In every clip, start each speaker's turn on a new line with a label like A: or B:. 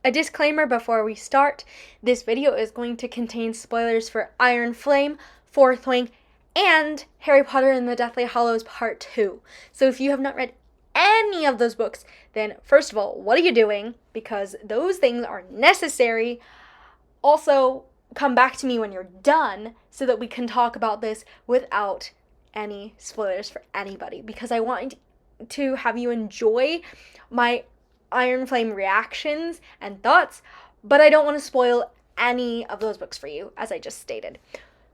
A: A disclaimer before we start, this video is going to contain spoilers for Iron Flame, Fourth Wing, and Harry Potter and the Deathly Hallows Part 2. So if you have not read any of those books, then first of all, what are you doing? Because those things are necessary. Also, come back to me when you're done so that we can talk about this without any spoilers for anybody, because I want to have you enjoy my Iron Flame reactions and thoughts, but I don't want to spoil any of those books for you, as I just stated.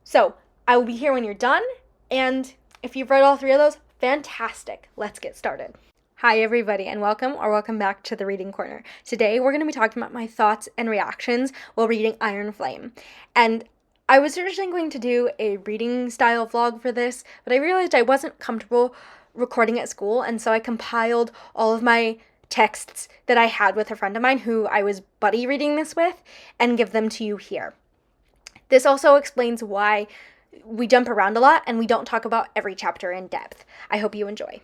A: So I will be here when you're done, and if you've read all three of those, fantastic. Let's get started. Hi everybody, and welcome back to the Reading Corner. Today we're going to be talking about my thoughts and reactions while reading Iron Flame. And I was originally going to do a reading style vlog for this, but I realized I wasn't comfortable recording at school, and so I compiled all of my texts that I had with a friend of mine who I was buddy reading this with and give them to you here. This also explains why we jump around a lot and we don't talk about every chapter in depth. I hope you enjoy.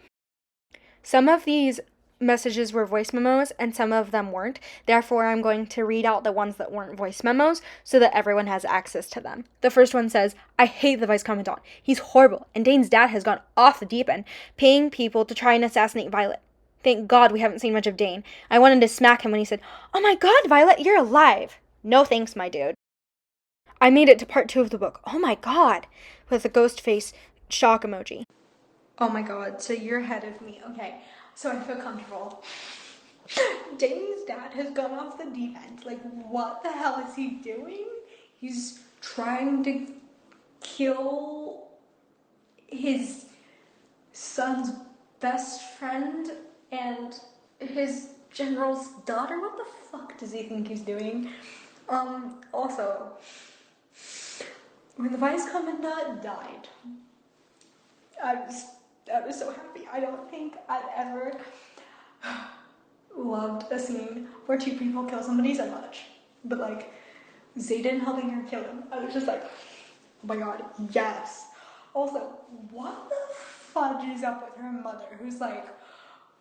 A: Some of these messages were voice memos and some of them weren't. Therefore, I'm going to read out the ones that weren't voice memos so that everyone has access to them. The first one says, "I hate the Vice Commandant. He's horrible, and Dane's dad has gone off the deep end, paying people to try and assassinate Violet. Thank God we haven't seen much of Dane. I wanted to smack him when he said, 'Oh my God, Violet, you're alive.' No thanks, my dude. I made it to part 2 of the book. Oh my God," with a ghost face shock emoji. Oh my God, so you're ahead of me. Okay, so I feel comfortable. Dane's dad has gone off the deep end. Like, what the hell is he doing? He's trying to kill his son's best friend and his general's daughter. What the fuck does he think he's doing? Also, when the Vice Commandant died, I was so happy. I don't think I've ever loved a scene where two people kill somebody so much. But like, Xaden helping her kill him, I was just like, oh my God, yes. Also, what the fudge is up with her mother, who's like,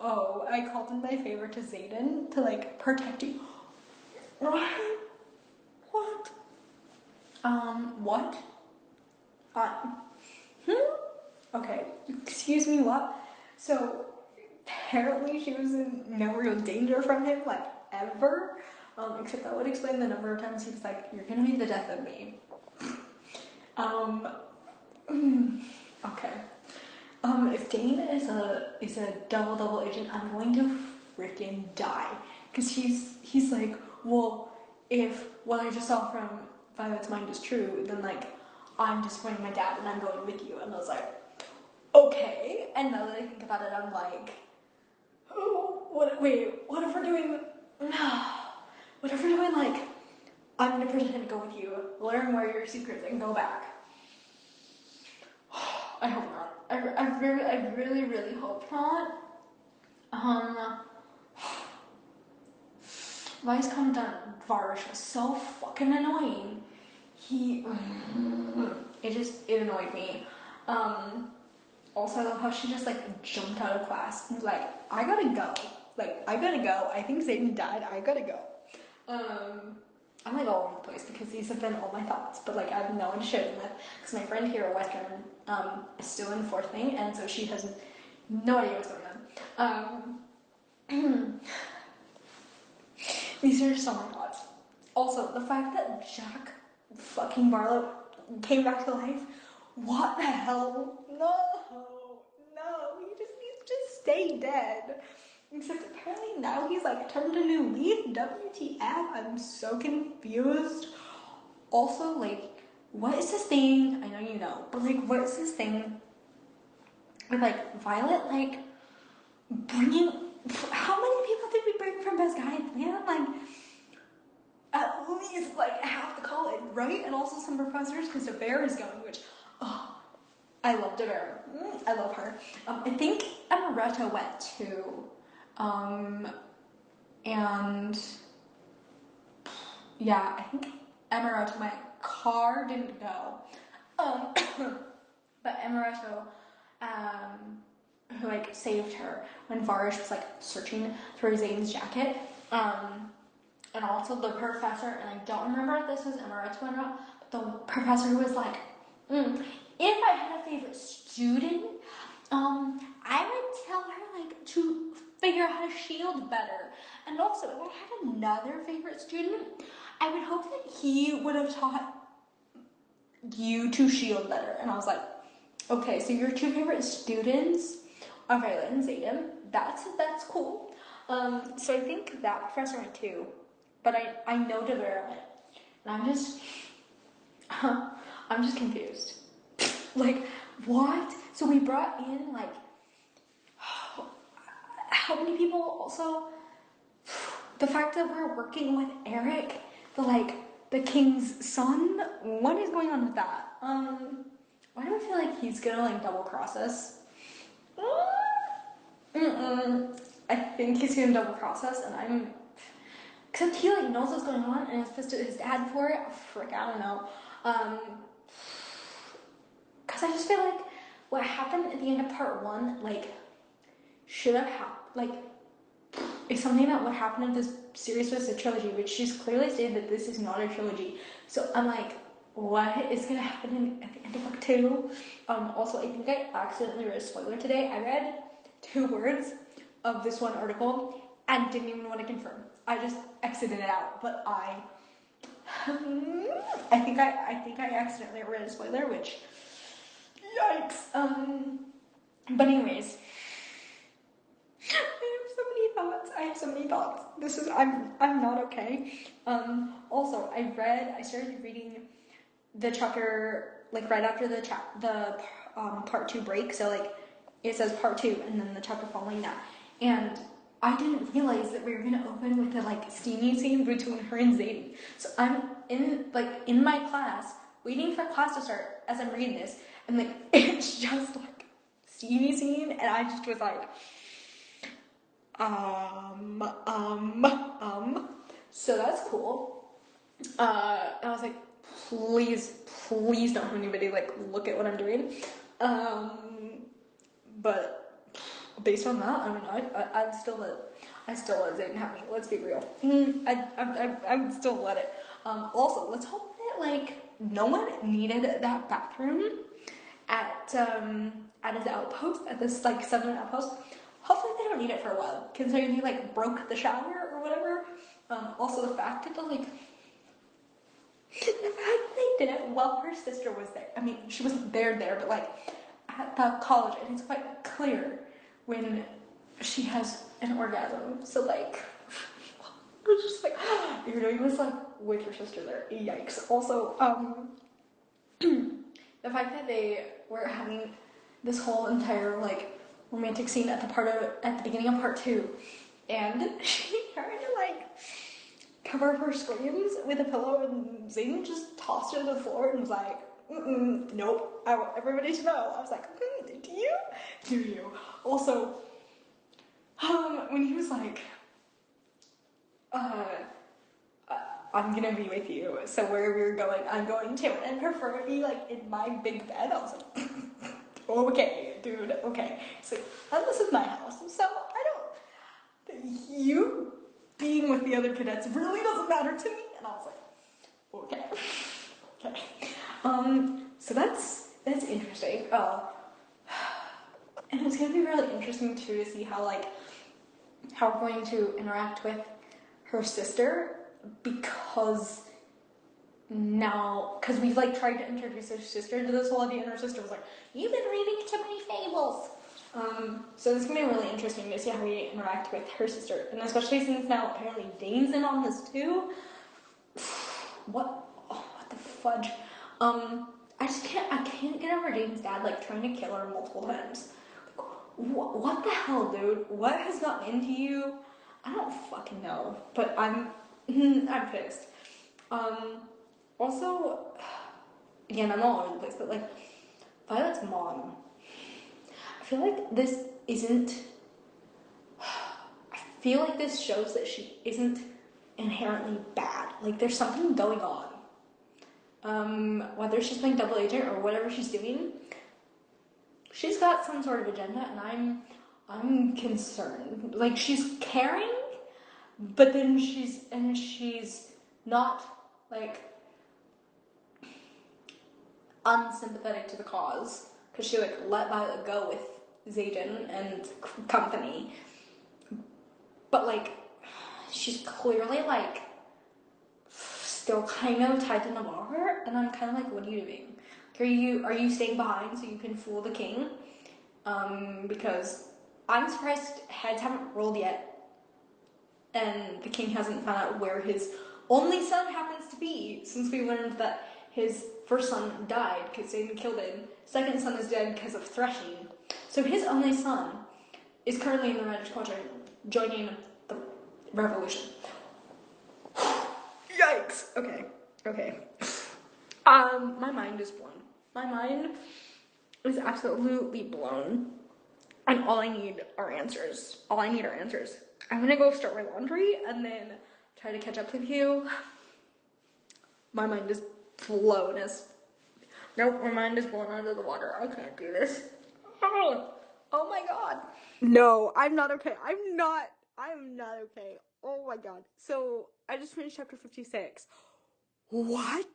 A: oh, I called in my favor to Xaden to like protect you. What? What? What? Okay, excuse me, what? So, apparently she was in no real danger from him, like, ever. Except that would explain the number of times he was like, "You're gonna be the death of me." Okay. If Dane is a double agent, I'm going to freaking die. Cause he's like, well, if what I just saw from Violet's mind is true, then like, I'm disappointing my dad and I'm going with you. And I was like, okay. And now that I think about it, I'm like, oh, what if we're doing, what if we're doing like, I'm gonna pretend to go with you, learn where your secrets, and go back. I hope not. I really hope not. Vice Commandant Varish was so fucking annoying. It annoyed me. Also, I love how she just like jumped out of class and was like, I gotta go. I think Xaden died. I gotta go. I'm like all over the place because these have been all my thoughts, but like I have no one to share them with because my friend here at Western is still in 4th Wing, and so she has no idea what's going on. These are just all my thoughts. Also, the fact that Jack fucking Barlow came back to life, what the hell? No, he just needs to stay dead. Except apparently now he's like turned a new leaf. WTF? I'm so confused. Also, like, what is this thing? I know you know, but like, what is this thing with like Violet like bringing? How many people did we bring from Best Guy? We had like at least like half the college, right? And also some professors because DeBear is going, which, oh, I love DeBear. I love her. I think Amaretto went too. And yeah, I think Amaretto, my car didn't go. But Amaretto, who like saved her when Varish was like searching for Zane's jacket, and then also the professor, and I don't remember if this was Emirates or not, but the professor was like, if I had a favorite student, I would tell her like to figure out how to shield better. And also, if I had another favorite student, I would hope that he would have taught you to shield better. And I was like, okay, so your two favorite students are Violet and Zayden. That's cool. So I think that professor went too, but I know Devera went, and I'm just confused. Like, what? So we brought in like how many people? Also, the fact that we're working with Eric, the king's son. What is going on with that? Why do I feel like he's gonna like double cross us? I think he's gonna double cross us, and except he like knows what's going on and is pissed at his dad for it. Frick, I don't know. Cause I just feel like what happened at the end of part 1, like, should have happened. Like, it's something that what happened in this series was a trilogy, which she's clearly stated that this is not a trilogy. So I'm like, what is gonna happen at the end of book 2? Also, I think I accidentally read a spoiler today. I read 2 words of this one article and didn't even want to confirm. I just exited it out, but I think I accidentally read a spoiler, which, yikes. But anyways, I have so many thoughts. I'm not okay. Also, I started reading the chapter like right after the part 2 break. So like it says part 2 and then the chapter following that. And I didn't realize that we were gonna open with the like steamy scene between her and Zayden. So I'm in my class waiting for class to start as I'm reading this, and like it's just like steamy scene, and I just was like, so that's cool. And I was like, please don't have anybody like look at what I'm doing. But based on that, I mean, I'd still let Zayden have me. Let's be real. I would still let it. Also, let's hope that like no one needed that bathroom at his outpost, at this like 7 outpost. Hopefully they don't need it for a while, considering he like broke the shower or whatever. Also the fact that they did it while her sister was there. I mean, she wasn't there, but like at the college, and it's quite clear when she has an orgasm. So like, I was just like, you're doing this like with your sister there. Yikes. Also, the fact that they were having this whole entire like romantic scene at the beginning of part 2, and she tried to like cover up her screams with a pillow, and Zayden just tossed her to the floor and was like, nope, I want everybody to know. I was like, do you? Also, when he was like, I'm gonna be with you, so wherever you're going, I'm going to, and preferably like in my big bed, I was like, okay, dude, okay. So this is my house, so you being with the other cadets really doesn't matter to me. And I was like, okay. So that's interesting. And it's gonna be really interesting too to see how we're going to interact with her sister, because we've like tried to introduce her sister into this whole idea, and her sister was like, you've been reading too many fables. So it's gonna be really interesting to see how we interact with her sister, and especially since now apparently Dane's in on this too. What the fudge? I can't get over Dane's dad like trying to kill her multiple times. What the hell, dude? What has gotten into you? I don't fucking know, but I'm pissed. Also, again, I'm all over the place, but like Violet's mom, I feel like this shows that she isn't inherently bad. Like there's something going on. Whether she's playing double agent or whatever she's doing, she's got some sort of agenda, and I'm concerned. Like she's caring, But then she's not like unsympathetic to the cause because she like let Violet go with Zayden and company. But like she's clearly like still kind of tied to Navarre, and I'm kind of like, what are you doing? Are you staying behind so you can fool the king? Because I'm surprised heads haven't rolled yet, and the king hasn't found out where his only son happens to be, since we learned that his first son died because Satan killed him. Second son is dead because of threshing. So his only son is currently in the Red Squadron, joining the revolution. Yikes. Okay. My mind is blown. My mind is absolutely blown. And all I need are answers. I'm gonna go start my laundry and then try to catch up with you. My mind is blown nope, my mind is blown out of the water. I can't do this. Oh my god. No, I'm not okay. I'm not okay. Oh my god. So I just finished chapter 56. What?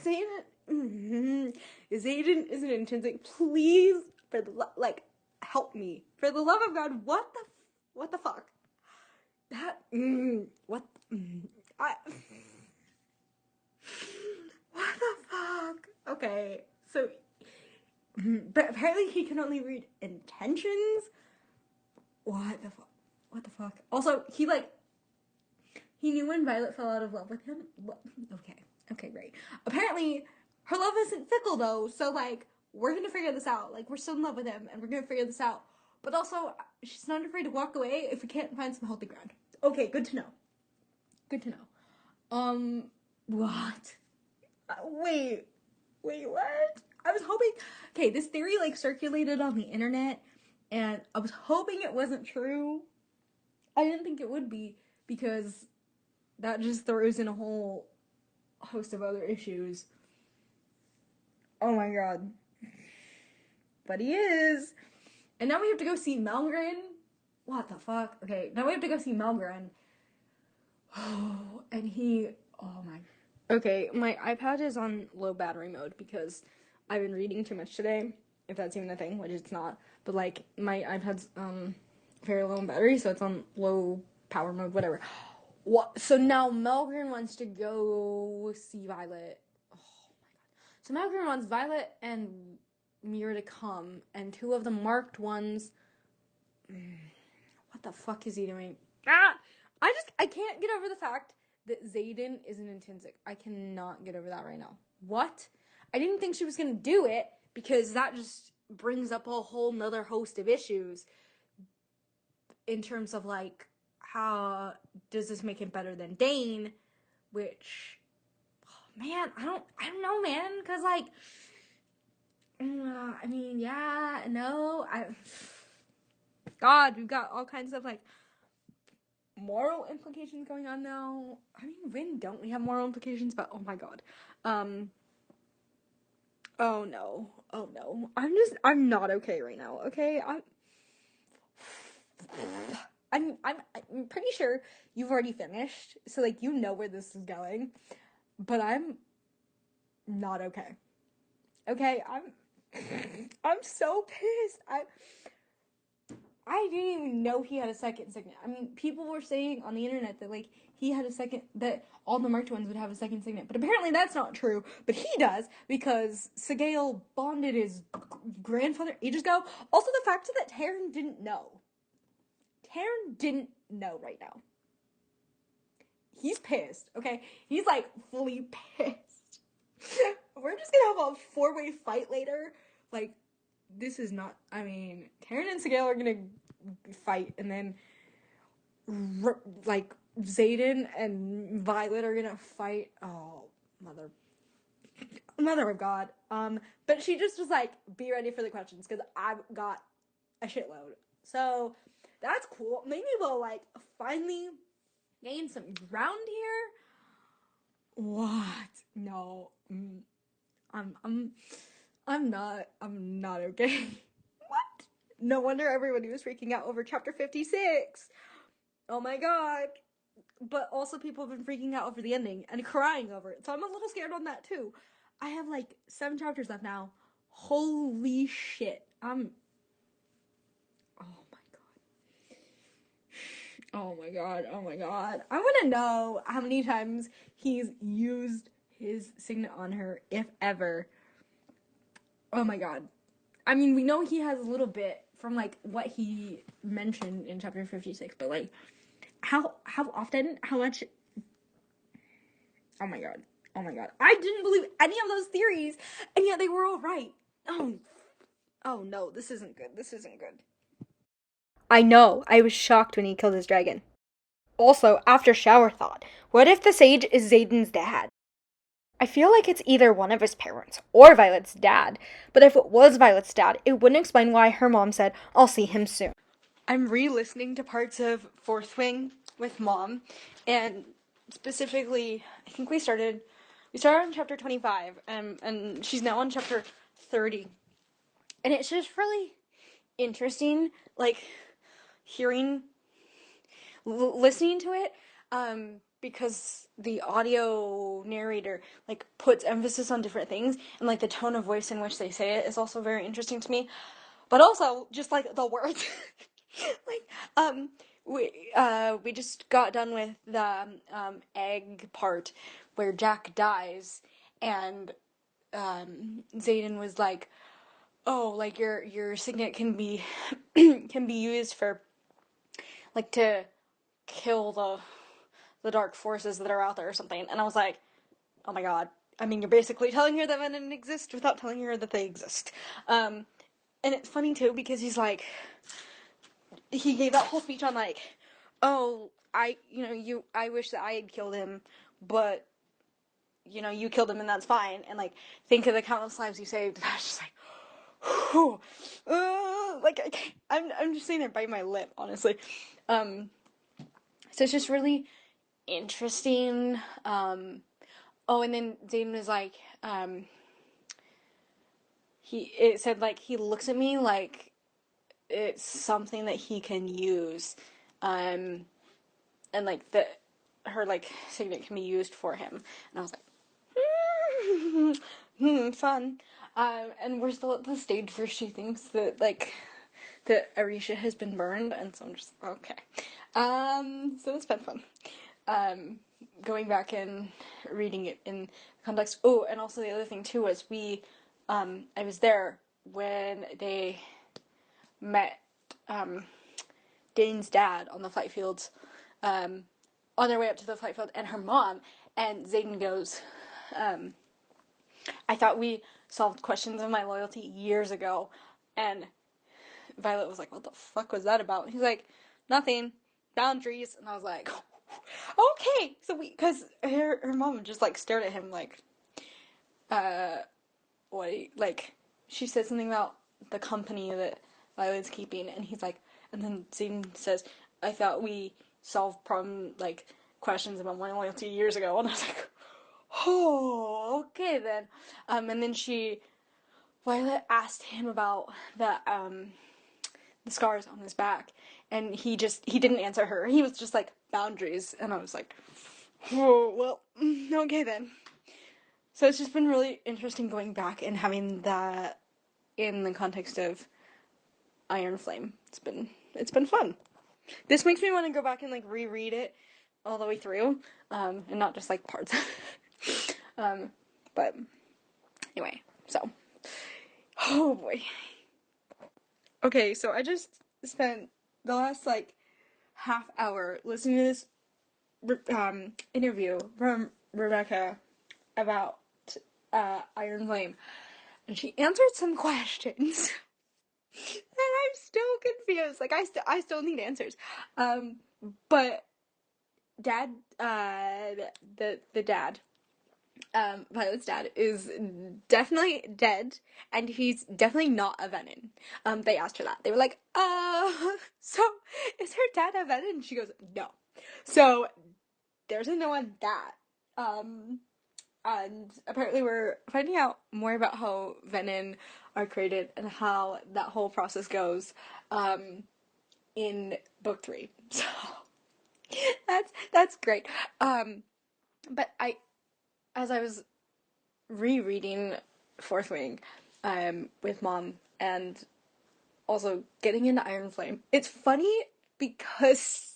A: Zayden isn't intrinsic. Please, for the help me. For the love of God, what the fuck? What the fuck? Okay, so, but apparently he can only read intentions. What the fuck? Also, he knew when Violet fell out of love with him. Okay, great. Apparently, her love isn't fickle though, so like, we're gonna figure this out. Like, we're still in love with him, and we're gonna figure this out. But also, she's not afraid to walk away if we can't find some healthy ground. Okay, good to know. What? Wait, what? I was hoping, okay, this theory like circulated on the internet, and I was hoping it wasn't true. I didn't think it would be, because that just throws in a whole host of other issues. Oh my god. But he is. And now we have to go see Malgren. What the fuck? Okay, now we have to go see Malgren. Oh, and oh my. Okay, my iPad is on low battery mode because I've been reading too much today. If that's even a thing, which it's not. But like, my iPad's very low in battery, so it's on low power mode, whatever. What? So now Malgren wants to go see Violet. Oh my god. So Malgren wants Violet and Mira to come, and two of the marked ones. What the fuck is he doing? I can't get over the fact that Zayden isn't intrinsic. I cannot get over that right now. What? I didn't think she was gonna do it, because that just brings up a whole nother host of issues in terms of like, how does this make him better than Dane? Which, oh man, I don't know, man, because like, I mean, yeah, no, God, we've got all kinds of like moral implications going on now. I mean, when don't we have moral implications? But oh my god, oh no, I'm not okay right now. Okay, I'm pretty sure you've already finished, so like, you know where this is going, but I'm not okay. Okay, I'm so pissed. I didn't even know he had a second signet. I mean, people were saying on the internet that like, he had a second, that all the marked ones would have a second signet, but apparently that's not true. But he does, because Sigale bonded his grandfather ages ago. Also, the fact that Taryn didn't know. Taryn didn't know right now. He's pissed, okay? He's like fully pissed. We're just gonna have a four-way fight later. Like, this is not, I mean, Taryn and Sigale are gonna fight, and then like, Zayden and Violet are gonna fight. Oh, mother of God. But she just was like, be ready for the questions, because I've got a shitload. So that's cool. Maybe we'll like finally gain some ground here. What? No. I'm not okay. What? No wonder everybody was freaking out over chapter 56. Oh my god. But also people have been freaking out over the ending and crying over it. So I'm a little scared on that too. I have like 7 chapters left now. Holy shit. Oh my god. Oh my god. Oh my god. I want to know how many times he's used his signet on her, if ever. Oh my god. I mean, we know he has a little bit from like what he mentioned in chapter 56, but like how often, how much. Oh my god. Oh my god. I didn't believe any of those theories, and yet they were all right. Oh, oh no, this isn't good. This isn't good. I know. I was shocked when he killed his dragon. Also, after shower thought, what if the sage is Zayden's dad? I feel like it's either one of his parents or Violet's dad, but if it was Violet's dad, it wouldn't explain why her mom said, I'll see him soon. I'm re-listening to parts of Fourth Wing with Mom, and specifically, I think we started on chapter 25, and she's now on chapter 30, and it's just really interesting, like, listening to it, because the audio narrator, like, puts emphasis on different things, and, like, the tone of voice in which they say it is also very interesting to me, but also, just, like, the words. like, we just got done with the egg part where Jack dies, and Xaden was like, "Oh, like your signet can be can be used for like to kill the dark forces that are out there or something," and I was like, "Oh my god." I mean, you're basically telling her that venom exists without telling her that they exist. And it's funny too because he gave that whole speech on like, oh, I wish that I had killed him, but you killed him and that's fine. And like, think of the countless lives you saved. And I was just like, whew, like I'm just sitting there biting my lip, honestly. So it's just really interesting. Oh, and then Zayden was like, it said like he looks at me like it's something that he can use, and like her like signet can be used for him, and I was like, fun. And we're still at the stage where she thinks that like that Arisha has been burned, and so I'm just okay. So it's been fun. Going back and reading it in context. Oh, and also the other thing too was I was there when they met Dane's dad on the flight fields, on their way up to the flight field, and her mom. And Xaden goes, I thought we solved questions of my loyalty years ago. And Violet was like, what the fuck was that about? And he's like, nothing, boundaries. And I was like, okay. So because her mom just like stared at him like, what, like, she said something about the company that Violet's keeping, and he's like, and then Zayden says, I thought we solved like, questions about my loyalty years ago, and I was like, oh, okay then. And then Violet asked him about the scars on his back, and he didn't answer her. He was just like, boundaries, and I was like, oh, well, okay then. So it's just been really interesting going back and having that in the context of Iron Flame. It's been fun. This makes me want to go back and like reread it all the way through, and not just like parts. But anyway, so oh boy. Okay, so I just spent the last like half hour listening to this interview from Rebecca about Iron Flame, and she answered some questions. And I'm still confused. Like I still need answers. But Dad, the dad, Violet's dad is definitely dead, and he's definitely not a Venom. They asked her that. They were like, so is her dad a Venom? And she goes, no. So there's a no on that. And apparently we're finding out more about how Venom are created and how that whole process goes in book 3. So That's great. But as I was rereading Fourth Wing, with mom and also getting into Iron Flame, it's funny because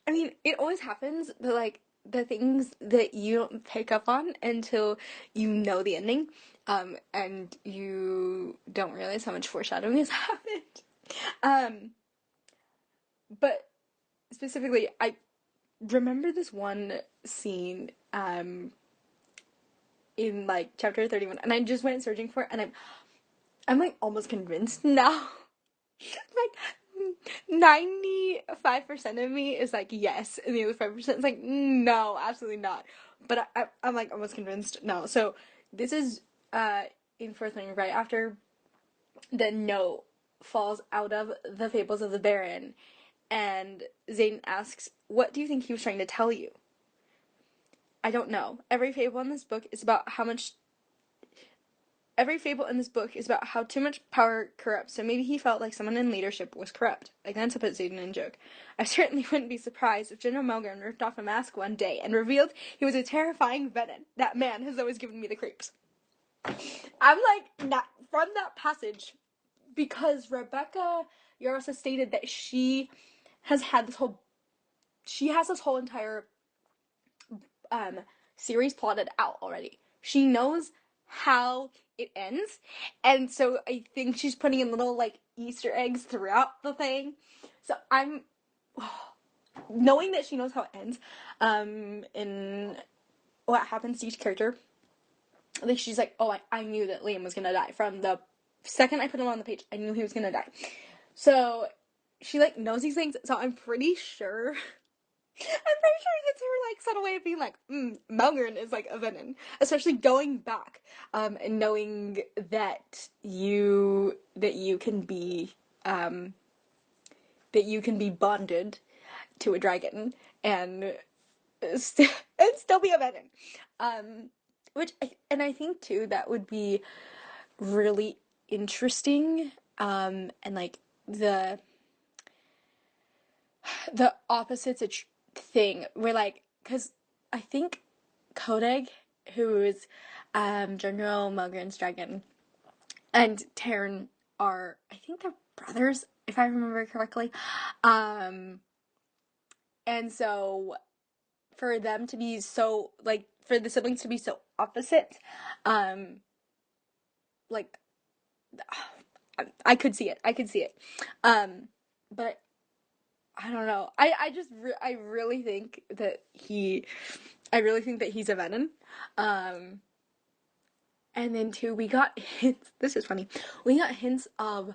A: I mean it always happens, but like the things that you don't pick up on until you know the ending, and you don't realize how much foreshadowing has happened. Um, but specifically, I remember this one scene in like chapter 31, and I just went searching for it, and I'm like almost convinced now. Like 95% of me is like yes, and the other 5% is like no, absolutely not. But I'm like almost convinced no. So this is uh in Fourth Wing right after the note falls out of the Fables of the Baron, and Zayden asks, "What do you think he was trying to tell you?" I don't know. Every fable in this book is about how too much power corrupts, so maybe he felt like someone in leadership was corrupt. I glanced up at Zayden and joke. I certainly wouldn't be surprised if General Melgren ripped off a mask one day and revealed he was a terrifying venom. That man has always given me the creeps. I'm like, not from that passage, because Rebecca Yarros has stated that has had this whole she has this whole entire series plotted out already. She knows how it ends, and so I think she's putting in little like Easter eggs throughout the thing. So I'm knowing that she knows how it ends, and what happens to each character. Like she's like, oh, I knew that Liam was gonna die from the second I put him on the page. I knew he was gonna die. So she like knows these things. So I'm pretty sure it's her like subtle way of being like, Melgren is like a villain, especially going back, and knowing um, that you can be bonded to a dragon and and still be a villain, I think too that would be really interesting, and like the opposites thing where like because I think Kodag, who is General Melgren's dragon, and Taryn are, I think they're brothers if I remember correctly, and so for them to be so like for the siblings to be so opposite, like I could see it, but I don't know. I really think that he's a venom. Um, and then too, we got hints. This is funny. We got hints of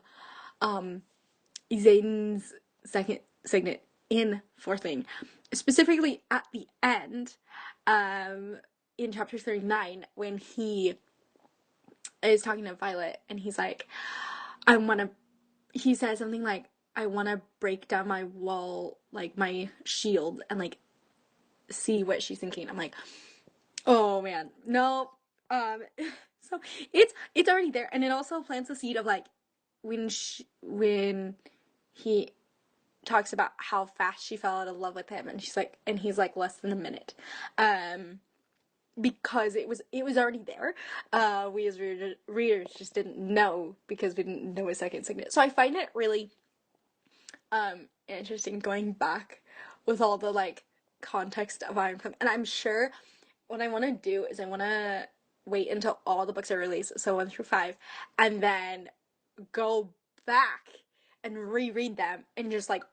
A: Zayden's second signet in Fourth Wing, specifically at the end, in chapter 39 when he is talking to Violet and he's like, I want to. He says something like, I want to break down my wall, like my shield, and like see what she's thinking. I'm like, oh man, no. So it's already there, and it also plants the seed of like when he talks about how fast she fell out of love with him, and he's like less than a minute, because it was already there. We as readers just didn't know because we didn't know his second signet. So I find it really interesting going back with all the like context of Iron Flame, and I'm sure what I want to do is I want to wait until all the books are released, so 1 through 5, and then go back and reread them and just like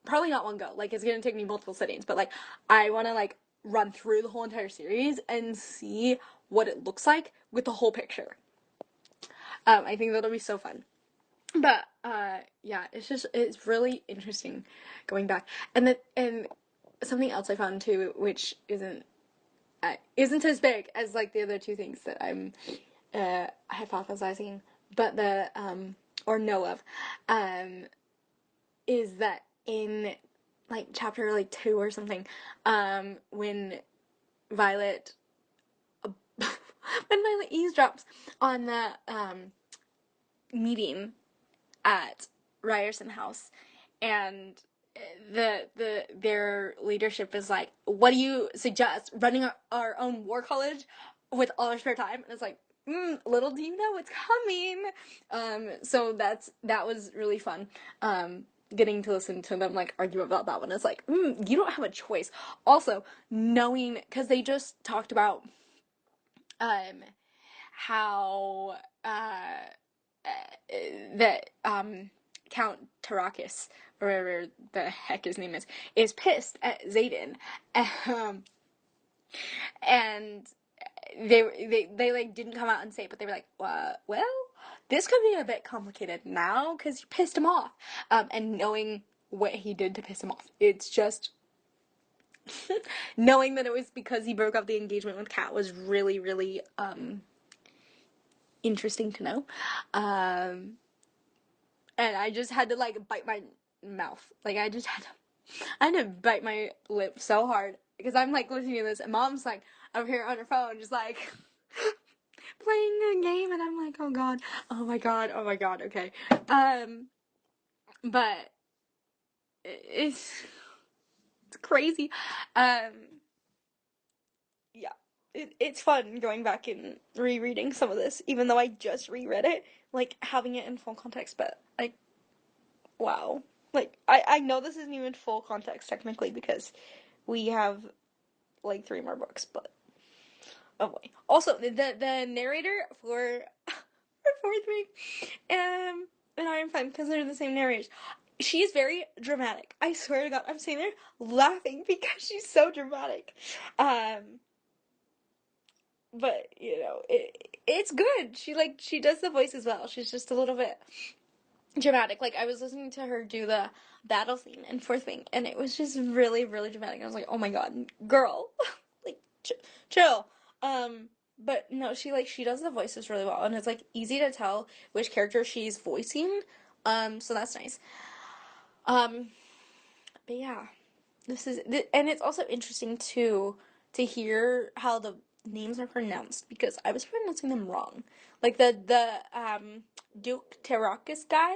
A: probably not one go. Like it's gonna take me multiple sittings, but like I want to like run through the whole entire series and see what it looks like with the whole picture. I think that'll be so fun. But yeah, it's really interesting going back, and something else I found too, which isn't as big as like the other two things that I'm hypothesizing, but or know of, is that in like chapter like 2 or something, when Violet when Violet eavesdrops on the meeting at Ryerson House, and their leadership is like, what do you suggest? Running our own war college with all our spare time? And it's like, little do you know what's coming. So that was really fun. Getting to listen to them like argue about that one. It's like, you don't have a choice. Also, knowing, because they just talked about how that Count Tarakis, or whatever the heck his name is pissed at Zayden, and they like didn't come out and say it, but they were like, well, this could be a bit complicated now because you pissed him off, and knowing what he did to piss him off, it's just knowing that it was because he broke up the engagement with Kat was really, really interesting to know. And I just had to like bite my mouth. Like I had to bite my lip so hard because I'm like listening to this and Mom's like over here on her phone just like playing a game and I'm like, oh god, okay. But it's crazy. Yeah. It's fun going back and rereading some of this, even though I just reread it, like having it in full context, but like, wow. Like, I know this isn't even full context technically because we have like 3 more books, but oh boy. Also, the narrator for Fourth Week and Iron Flame, because they're the same narrators, she's very dramatic. I swear to God, I'm sitting there laughing because she's so dramatic. But you know, it's good. She does the voice as well. She's just a little bit dramatic. Like I was listening to her do the battle scene in Fourth Wing, and it was just really, really dramatic. I was like, oh my god, girl, like chill. But no, she does the voices really well, and it's like easy to tell which character she's voicing. So that's nice. But yeah, and it's also interesting to hear how the names are pronounced because I was pronouncing them wrong. Like the Duke Terrakis guy,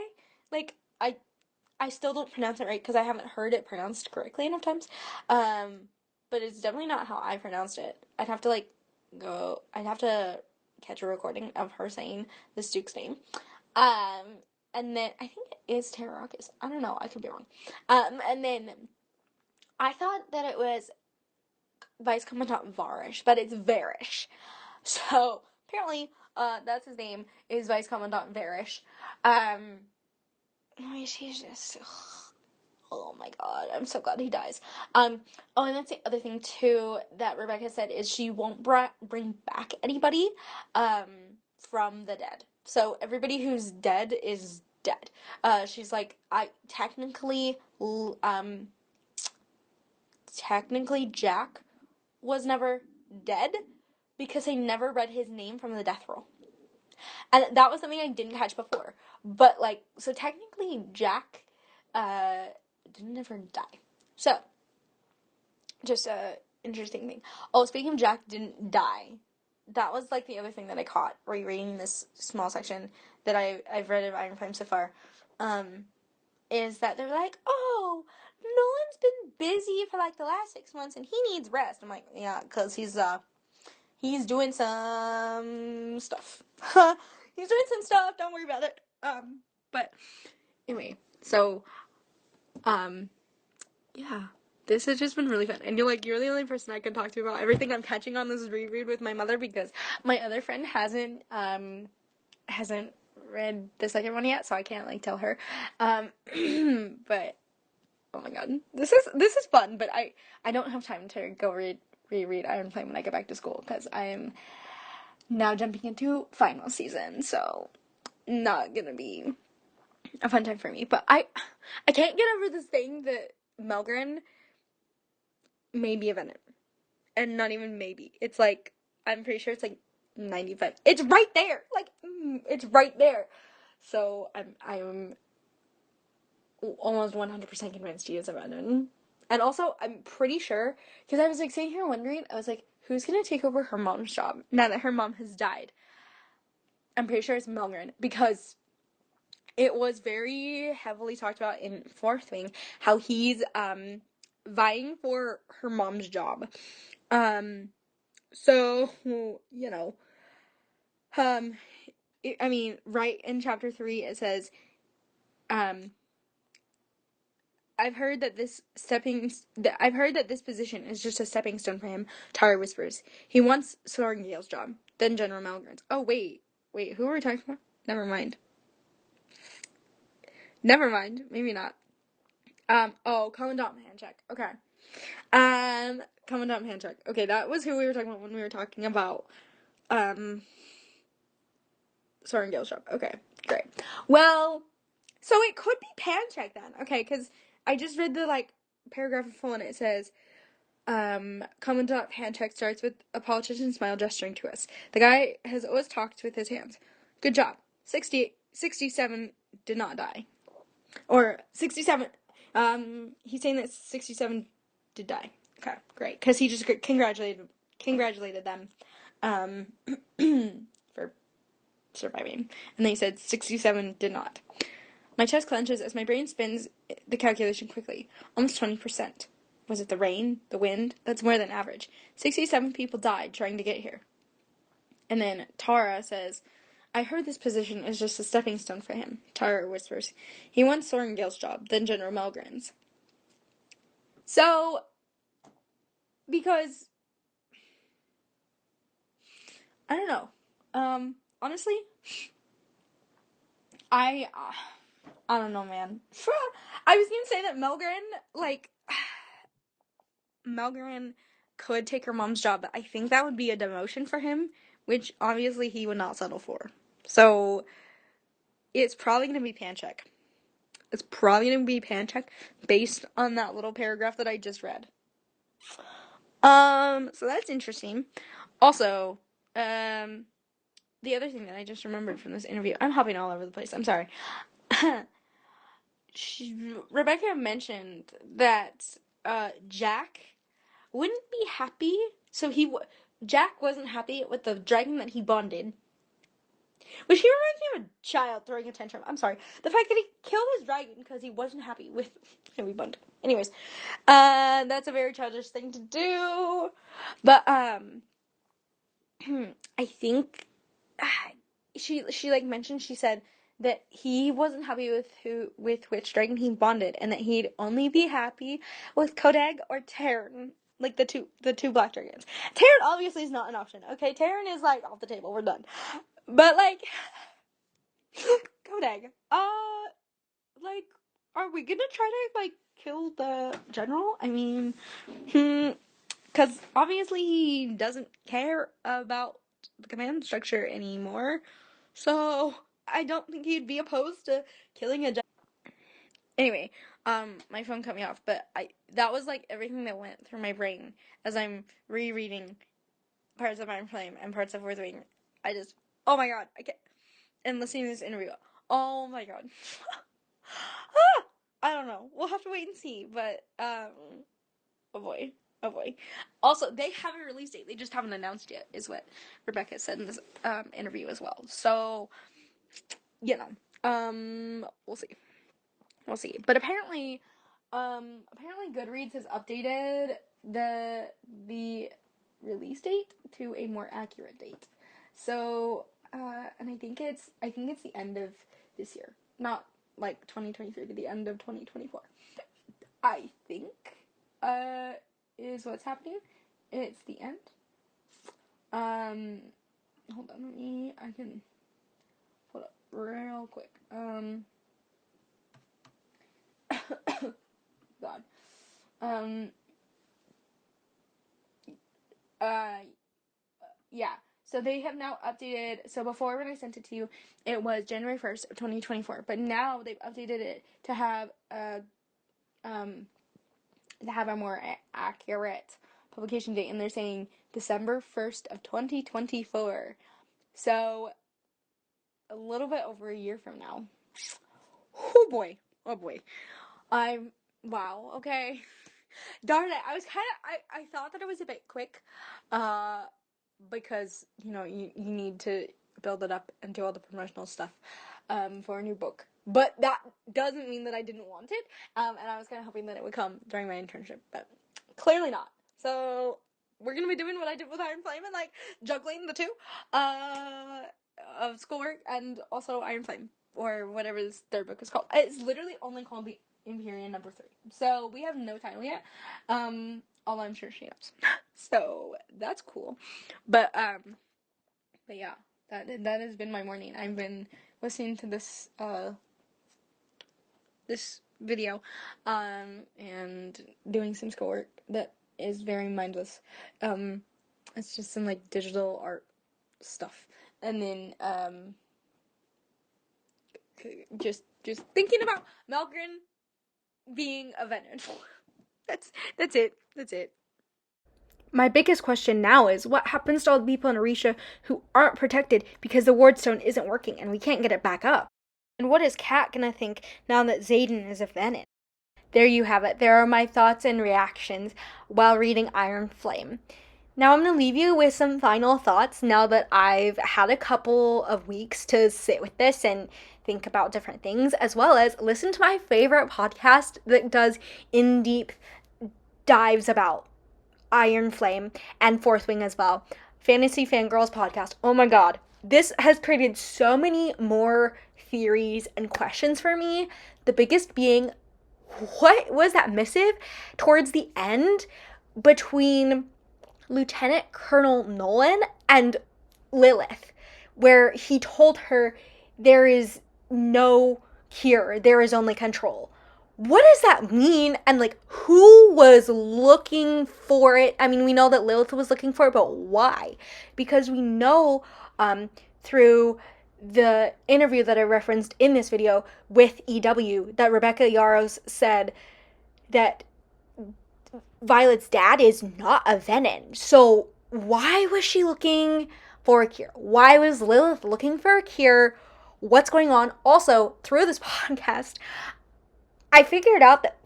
A: like I still don't pronounce it right because I haven't heard it pronounced correctly enough times. But it's definitely not how I pronounced it. I'd have to catch a recording of her saying this Duke's name. And then I think it is Terrakis. I don't know. I could be wrong. And then I thought that it was Vice Commandant Varish, but it's Varish. So apparently, that's his name, is Vice Commandant Varish. I mean, she's just, oh my god, I'm so glad he dies. Oh, and that's the other thing too that Rebecca said is she won't bring back anybody, from the dead. So everybody who's dead is dead. She's like, technically Jack was never dead because I never read his name from the death roll. And that was something I didn't catch before. But, like, so technically Jack didn't ever die. So, just a interesting thing. Oh, speaking of Jack didn't die, that was, like, the other thing that I caught rereading this small section that I've read of Iron Flame so far, is that they're like, oh, Nolan's been busy for, like, the last 6 months and he needs rest. I'm like, yeah, because he's doing some stuff. He's doing some stuff, don't worry about it. But anyway, so, yeah. This has just been really fun. And you're the only person I can talk to about everything I'm catching on this reread with my mother because my other friend hasn't read the second one yet, so I can't, like, tell her. But, oh my god. This is fun, but I don't have time to go reread Iron Flame when I get back to school because I'm now jumping into final season, so not gonna be a fun time for me. But I can't get over this thing that Melgren may be a Venom. And not even maybe. It's like, I'm pretty sure it's like 95. It's right there! Like, it's right there! So, I'm almost 100% convinced he is a Venom. And also, I'm pretty sure, because I was like sitting here wondering, I was like, who's gonna take over her mom's job now that her mom has died? I'm pretty sure it's Melgren, because it was very heavily talked about in Fourth Wing how he's vying for her mom's job. So, you know, I mean, right in chapter 3 it says, I've heard that this position is just a stepping stone for him, Tara whispers. He wants Sorrengail's job, then General Malgren's. Oh, wait, who are we talking about? Never mind, maybe not. Commandant Handcheck. Okay. Commandant Handcheck. Okay, that was who we were talking about when we were talking about, Sorrengail's job. Okay, great. Well, so it could be Pancheck then. Okay, because I just read the, like, paragraph in full and it says, Commandant Handcheck starts with a politician's smile gesturing to us. The guy has always talked with his hands. Good job. 67 did not die. Or 67, he's saying that 67 did die. Okay, great. Because he just congratulated them, for surviving. And then he said 67 did not. My chest clenches as my brain spins the calculation quickly. Almost 20%. Was it the rain? The wind? That's more than average. 67 people died trying to get here. And then Tara says, I heard this position is just a stepping stone for him. Tara whispers. He wants Sorrengail's job, then General Malgren's. So, because, I don't know. Honestly, I don't know, man. I was gonna say that Malgren could take her mom's job, but I think that would be a demotion for him, which obviously he would not settle for. So, it's probably gonna be Pancheck. Based on that little paragraph that I just read. So that's interesting. Also, the other thing that I just remembered from this interview, I'm hopping all over the place, I'm sorry. Rebecca mentioned that, Jack wouldn't be happy, Jack wasn't happy with the dragon that he bonded. Which he reminds me of a child throwing a tantrum. I'm sorry. The fact that he killed his dragon because he wasn't happy with him we bonded. Anyways, that's a very childish thing to do. But, I think, she like mentioned, she said that he wasn't happy with which dragon he bonded, and that he'd only be happy with Kodag or Terran, like the two black dragons. Terran obviously is not an option. Okay, Terran is like off the table. We're done. But like, Kodag, like, are we gonna try to like kill the general? I mean, because obviously he doesn't care about the command structure anymore. So I don't think he'd be opposed to killing a general. Anyway, my phone cut me off, but that was like everything that went through my brain as I'm rereading parts of Iron Flame and parts of Fourth Wing. Oh my god, I can't. And listening to this interview, oh my god. I don't know. We'll have to wait and see, but, oh boy. Also, they have a release date. They just haven't announced yet, is what Rebecca said in this, interview as well. So, you know, we'll see. But apparently Goodreads has updated the release date to a more accurate date. So, and I think it's the end of this year, not like 2023, but the end of 2024. I think, is what's happening. It's the end. Hold on, I can pull it up real quick. God. Yeah. So they have now updated. So before, when I sent it to you, it was January 1st of 2024. But now they've updated it to have a more accurate publication date, and they're saying December 1st of 2024. So a little bit over a year from now. Oh boy. Wow, okay. Darn it. I thought that it was a bit quick, because, you need to build it up and do all the promotional stuff, for a new book. But that doesn't mean that I didn't want it, and I was kind of hoping that it would come during my internship, but clearly not. So we're gonna be doing what I did with Iron Flame and like juggling the two of schoolwork and also Iron Flame or whatever this third book is called. It's literally only called the Empyrean number 3. So we have no title yet. Although I'm sure she knows. So that's cool. But yeah, that has been my morning. I've been listening to this video and doing some schoolwork that is very mindless. It's just some like digital art stuff, and then just thinking about Malgrin being a venom. That's it. My biggest question now is what happens to all the people in Orisha who aren't protected because the wardstone isn't working and we can't get it back up? And what is Kat gonna think now that Xaden is a venom? There you have it. There are my thoughts and reactions while reading Iron Flame. Now I'm going to leave you with some final thoughts now that I've had a couple of weeks to sit with this and think about different things, as well as listen to my favorite podcast that does in-deep dives about Iron Flame and Fourth Wing as well. Fantasy Fangirls podcast. Oh my god. This has created so many more theories and questions for me. The biggest being, what was that missive towards the end between Lieutenant Colonel Nolan and Lilith, where he told her there is no cure, there is only control? What does that mean? And like, who was looking for it? I mean, we know that Lilith was looking for it, but why? Because we know through the interview that I referenced in this video with EW that Rebecca Yarros said that Violet's dad is not a venom. So why was she looking for a cure? Why was Lilith looking for a cure? What's going on? Also, through this podcast, I figured out that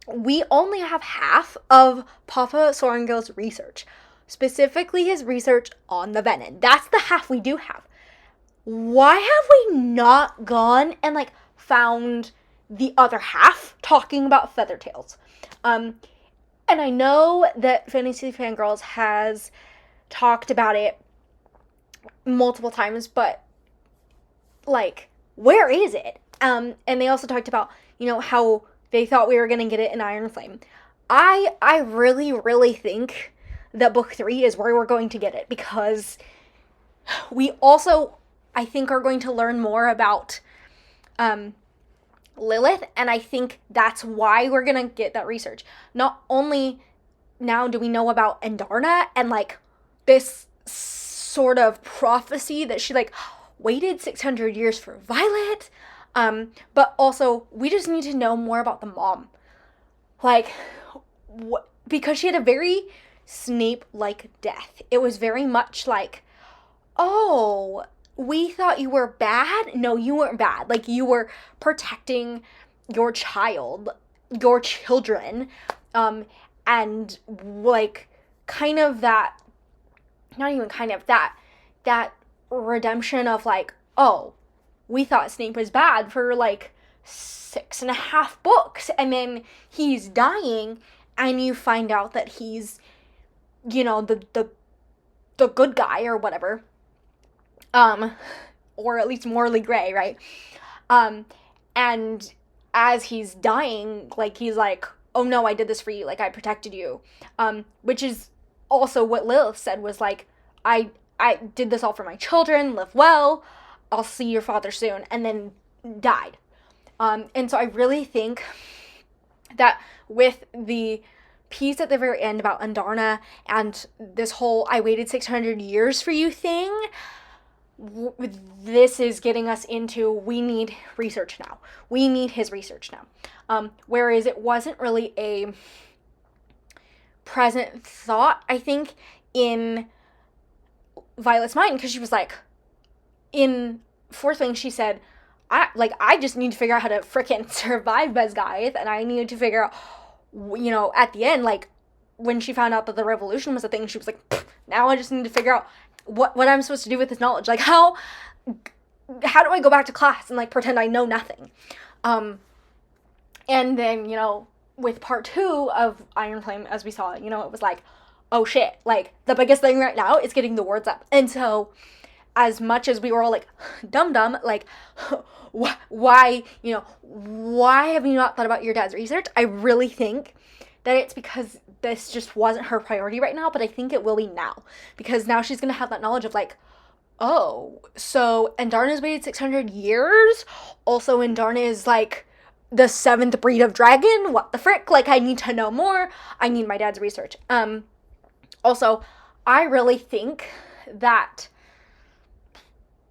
A: we only have half of Papa Sorengil's research, specifically his research on the venom. That's the half we do have. Why have we not gone and like found the other half talking about Feathertails? And I know that Fantasy Fangirls has talked about it multiple times, but like, where is it? And they also talked about, you know, how they thought we were gonna get it in Iron Flame. I really think that book 3 is where we're going to get it, because we also, I think, are going to learn more about Lilith, and I think that's why we're gonna get that research. Not only now do we know about Andarna and like this sort of prophecy that she like waited 600 years for Violet, but also we just need to know more about the mom, like because she had a very Snape-like death. It was very much like, oh, we thought you were bad. No, you weren't bad. Like, you were protecting your child, your children, and like kind of that, not even kind of that redemption of like, oh, we thought Snape was bad for like 6.5 books, and then he's dying, and you find out that he's, you know, the good guy or whatever, or at least morally gray, right? And as he's dying, like, he's like, oh no, I did this for you, like, I protected you, which is also what Lilith said, was like, I did this all for my children, live well, I'll see your father soon, and then died. And so I really think that with the piece at the very end about Andarna and this whole I waited 600 years for you thing, this is getting us into, we need research now. We need his research now. Whereas it wasn't really a present thought, I think, in Violet's mind, because she was like, in Fourth Wing, she said, I just need to figure out how to frickin' survive Besgaith, and I needed to figure out, you know, at the end, like, when she found out that the revolution was a thing, she was like, now I just need to figure out what I'm supposed to do with this knowledge. Like, how how do I go back to class and, like, pretend I know nothing? And then, you know, with part 2 of Iron Flame, as we saw, you know, it was like, oh shit, like, the biggest thing right now is getting the words up. And so, as much as we were all like, dumb, like, why, you know, why have you not thought about your dad's research? I really think that it's because this just wasn't her priority right now, but I think it will be now. Because now she's gonna have that knowledge of, like, oh, so Andarna's waited 600 years? Also, Andarna is, like, the 7th breed of dragon? What the frick? Like, I need to know more. I need my dad's research. Also, I really think that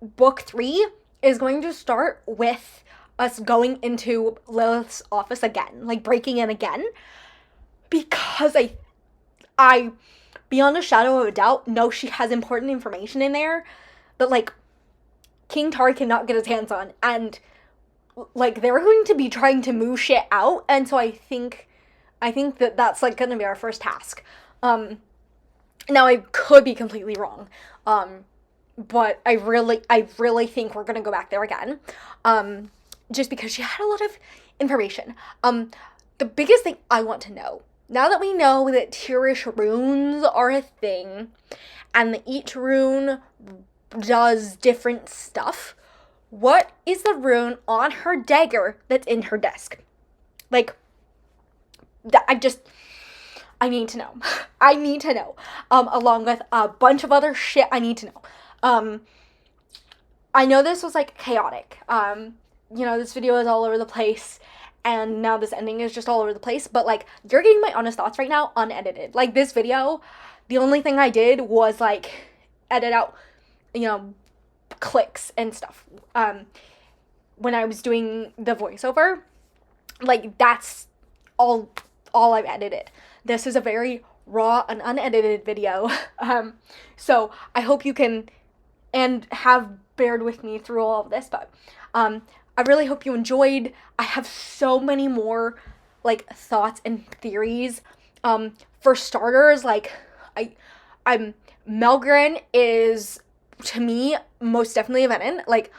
A: book 3 is going to start with us going into Lilith's office again, like, breaking in again, because I, beyond a shadow of a doubt, know she has important information in there that, like, King Tari cannot get his hands on, and, like, they're going to be trying to move shit out, and so I think that that's, like, gonna be our first task. Now, I could be completely wrong, but I really think we're gonna go back there again, just because she had a lot of information. The biggest thing I want to know, now that we know that Tirish runes are a thing, and that each rune does different stuff, what is the rune on her dagger that's in her desk? Like, I need to know. I need to know. Along with a bunch of other shit I need to know. I know this was, like, chaotic. You know, this video is all over the place, and now this ending is just all over the place, but, like, you're getting my honest thoughts right now, unedited. Like, this video, the only thing I did was, like, edit out, you know, clicks and stuff. When I was doing the voiceover, like, that's all I've edited. This is a very raw and unedited video. So I hope you can and have bared with me through all of this, but I really hope you enjoyed. I have so many more, like, thoughts and theories. For starters, like, Melgren is, to me, most definitely a Venom. Like,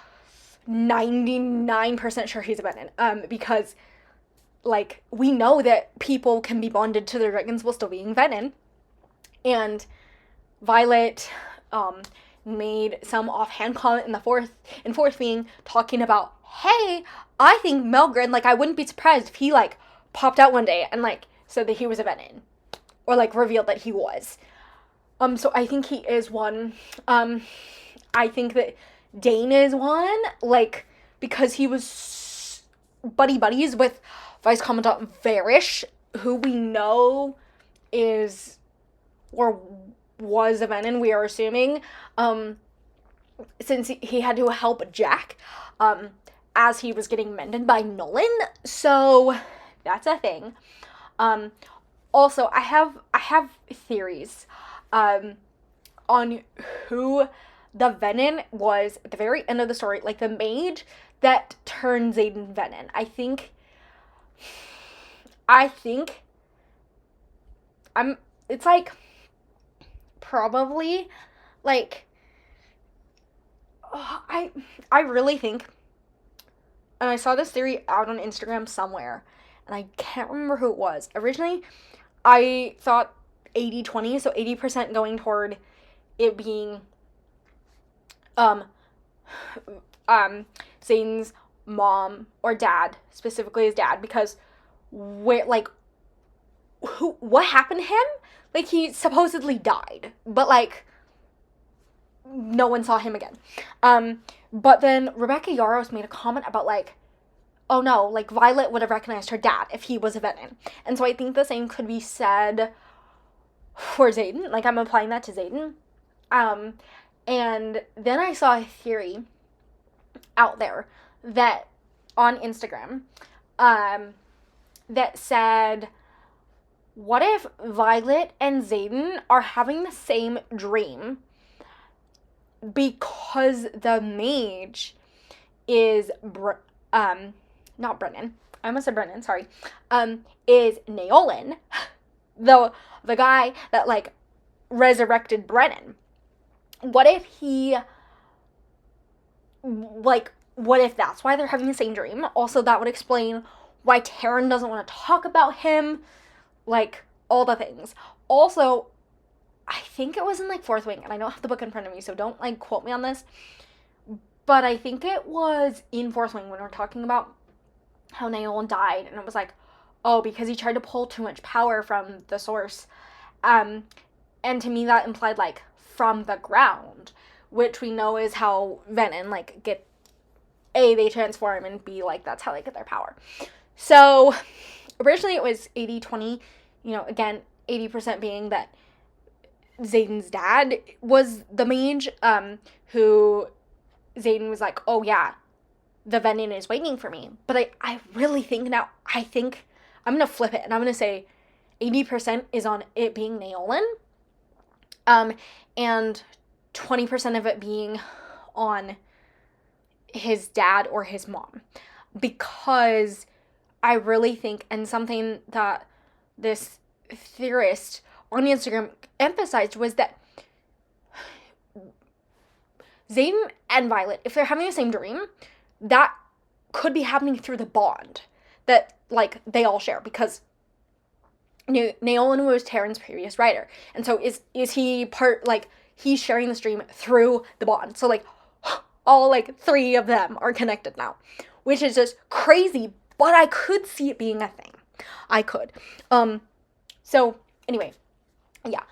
A: 99% sure he's a Venom. Because, like, we know that people can be bonded to their dragons while still being Venom. And Violet made some offhand comment in fourth being talking about, hey, I think Melgren, like, I wouldn't be surprised if he, like, popped out one day and, like, said that he was a Venom. Or, like, revealed that he was. So I think he is one. I think that Dane is one, like, because he was buddies with Vice Commandant Varish, who we know is, or was a Venom, we are assuming, since he had to help Jack, as he was getting mended by Nolan, so that's a thing. Also, I have theories, on who the Venom was at the very end of the story, like, the mage that turned Xaden Venom. I think it's, like, probably, like, I really think, and I saw this theory out on Instagram somewhere, and I can't remember who it was. Originally, I thought 80-20, so 80% going toward it being, Xaden's mom or dad, specifically his dad, because what happened to him? Like, he supposedly died, but, like, no one saw him again. But then Rebecca Yarros made a comment about, like, oh no, like, Violet would have recognized her dad if he was a Venom. And so I think the same could be said for Xaden. Like, I'm applying that to Xaden. And then I saw a theory out there that, on Instagram, that said, what if Violet and Xaden are having the same dream because the mage is, not Brennan, I almost said Brennan, sorry, is Naolan, the guy that, like, resurrected Brennan. What if he like, what if that's why they're having the same dream? Also, that would explain why Taryn doesn't want to talk about him. Like, all the things. Also, I think it was in, like, Fourth Wing, and I don't have the book in front of me, so don't, like, quote me on this. But I think it was in Fourth Wing when we're talking about how Naolan died, and it was like, oh, because he tried to pull too much power from the source. And to me, that implied, like, from the ground, which we know is how Venom, like, get, A, they transform, and B, like, that's how they get their power. So, originally it was 80-20, you know, again, 80% being that Xaden's dad was the mage, who Xaden was like, oh yeah, the Venom is waiting for me. But I really think now, I think I'm going to flip it, and I'm going to say 80% is on it being Naolan, and 20% of it being on his dad or his mom. Because I really think, and something that this theorist on Instagram emphasized, was that Xaden and Violet, if they're having the same dream, that could be happening through the bond that, like, they all share, because Naolan was Taryn's previous writer, and so is he part, like, he's sharing the stream through the bond, so, like, all, like, 3 of them are connected now, which is just crazy, but I could see it being a thing. I could. So, anyway, yeah.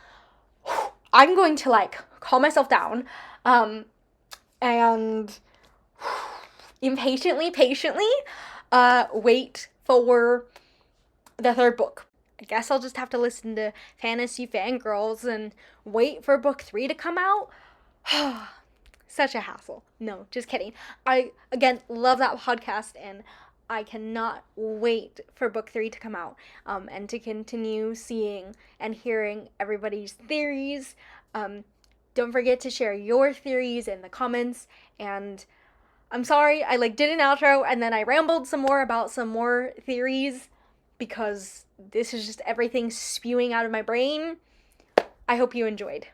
A: I'm going to, like, calm myself down, and patiently, wait for the 3rd book. I guess I'll just have to listen to Fantasy Fangirls and wait for book 3 to come out. Such a hassle. No, just kidding. I, again, love that podcast, and I cannot wait for book 3 to come out, and to continue seeing and hearing everybody's theories. Don't forget to share your theories in the comments, and I'm sorry, I, like, did an outro, and then I rambled some more about some more theories, because this is just everything spewing out of my brain. I hope you enjoyed.